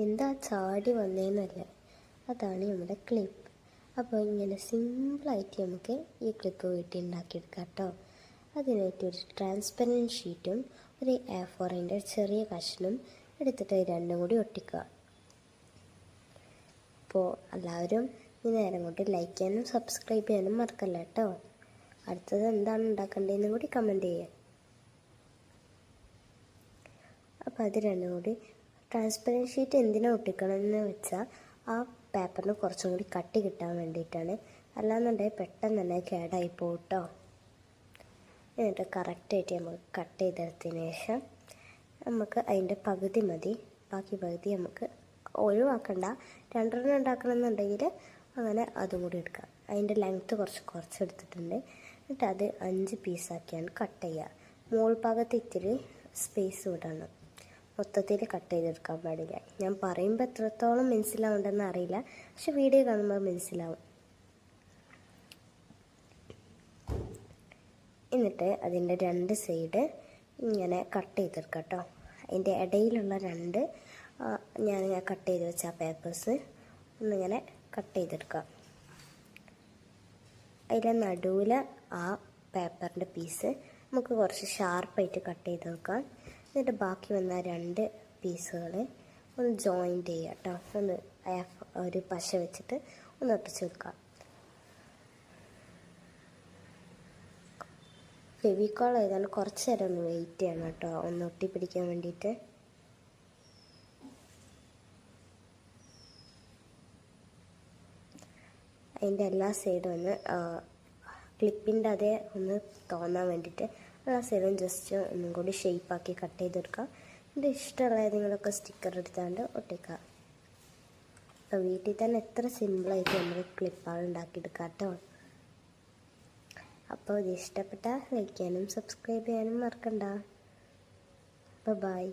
എന്താ ചാടി വന്നേന്നല്ലേ, അതാണ് നമ്മുടെ ക്ലിപ്പ്. അപ്പോൾ ഇങ്ങനെ സിമ്പിളായിട്ട് നമുക്ക് ഈ ക്ലിപ്പ് വീട്ടിൽ ഉണ്ടാക്കിയെടുക്കാം കേട്ടോ. അതിനായിട്ട് ഒരു ട്രാൻസ്പെറൻറ്റ് ഷീറ്റും ഒരു A4 ചെറിയ കഷ്ണം എടുത്തിട്ട് രണ്ടും കൂടി ഒട്ടിക്കുക. അപ്പോൾ എല്ലാവരും ഈ നേരം കൊണ്ട് ലൈക്ക് ചെയ്യാനും സബ്സ്ക്രൈബ് ചെയ്യാനും മറക്കല്ല കേട്ടോ. അടുത്തത് എന്താണ് ഉണ്ടാക്കേണ്ടതെന്നും കൂടി കമൻറ്റ് ചെയ്യുക. അപ്പോൾ അത് രണ്ടും കൂടി ട്രാൻസ്പെറൻറ്റ് ഷീറ്റ് എന്തിനാണ് ഒട്ടിക്കണമെന്ന് വെച്ചാൽ ആ പേപ്പറിന് കുറച്ചും കൂടി കട്ടി കിട്ടാൻ വേണ്ടിയിട്ടാണ്. അല്ലാന്നുണ്ടെങ്കിൽ പെട്ടെന്ന് തന്നെ കേടായി പോകും കേട്ടോ. എന്നിട്ട് കറക്റ്റായിട്ട് നമുക്ക് കട്ട് ചെയ്തെടുത്തതിന് ശേഷം നമുക്ക് അതിൻ്റെ പകുതി മതി, ബാക്കി പകുതി നമുക്ക് ഒഴിവാക്കണ്ട. രണ്ടെണ്ണം ഉണ്ടാക്കണമെന്നുണ്ടെങ്കിൽ അങ്ങനെ അതും കൂടി എടുക്കാം. അതിൻ്റെ ലെങ്ത്ത് കുറച്ചെടുത്തിട്ടുണ്ട്. എന്നിട്ട് അത് 5 പീസാക്കിയാണ് കട്ട് ചെയ്യുക. മോൾ ഭാഗത്ത് ഇത്തിരി സ്പേസ് വിടണം, മൊത്തത്തിൽ കട്ട് ചെയ്തെടുക്കാൻ പാടില്ല. ഞാൻ പറയുമ്പോൾ എത്രത്തോളം മനസ്സിലാവുണ്ടെന്ന് അറിയില്ല, പക്ഷെ വീഡിയോ കാണുമ്പോൾ മനസ്സിലാവും. എന്നിട്ട് അതിൻ്റെ 2 സൈഡ് ഇങ്ങനെ കട്ട് ചെയ്തെടുക്കാം കേട്ടോ. അതിൻ്റെ ഇടയിലുള്ള 2 ഞാൻ കട്ട് ചെയ്ത് വെച്ച ആ പേപ്പേഴ്സ് ഒന്നിങ്ങനെ കട്ട് ചെയ്തെടുക്കാം. അതിൻ്റെ നടുവിൽ ആ പേപ്പറിൻ്റെ പീസ് നമുക്ക് കുറച്ച് ഷാർപ്പായിട്ട് കട്ട് ചെയ്ത് വെക്കാം. എന്നിട്ട് ബാക്കി വന്ന 2 പീസുകൾ ഒന്ന് ജോയിൻറ്റ് ചെയ്യുക കേട്ടോ. ഒന്ന് ഒരു പശ വെച്ചിട്ട് ഒന്ന് ഒട്ടിച്ച് വെക്കാം. ഫെവിക്കോൾ ചെയ്താൽ കുറച്ച് നേരം ഒന്ന് വെയിറ്റ് ചെയ്യണം കേട്ടോ, ഒന്ന് ഒട്ടിപ്പിടിക്കാൻ വേണ്ടിയിട്ട്. അതിൻ്റെ എല്ലാ സൈഡും ഒന്ന് ക്ലിപ്പിൻ്റെ അതേ ഒന്ന് തോന്നാൻ വേണ്ടിയിട്ട് എല്ലാ സൈഡും ജസ്റ്റ് ഒന്നും കൂടി ഷേപ്പാക്കി കട്ട് ചെയ്തെടുക്കുക. ഇത് ഇഷ്ടമുള്ള ഏതെങ്കിലുമൊക്കെ സ്റ്റിക്കർ എടുത്താണ്ട് ഒട്ടിക്കുക. അപ്പോൾ വീട്ടിൽ തന്നെ എത്ര സിമ്പിളായിട്ട് നമുക്ക് ക്ലിപ്പുകൾ ഉണ്ടാക്കിയെടുക്കാം കേട്ടോ. അപ്പോൾ ഇത് ഇഷ്ടപ്പെട്ടാൽ ലൈക്ക് ചെയ്യാനും സബ്സ്ക്രൈബ് ചെയ്യാനും മറക്കണ്ട. ബൈ.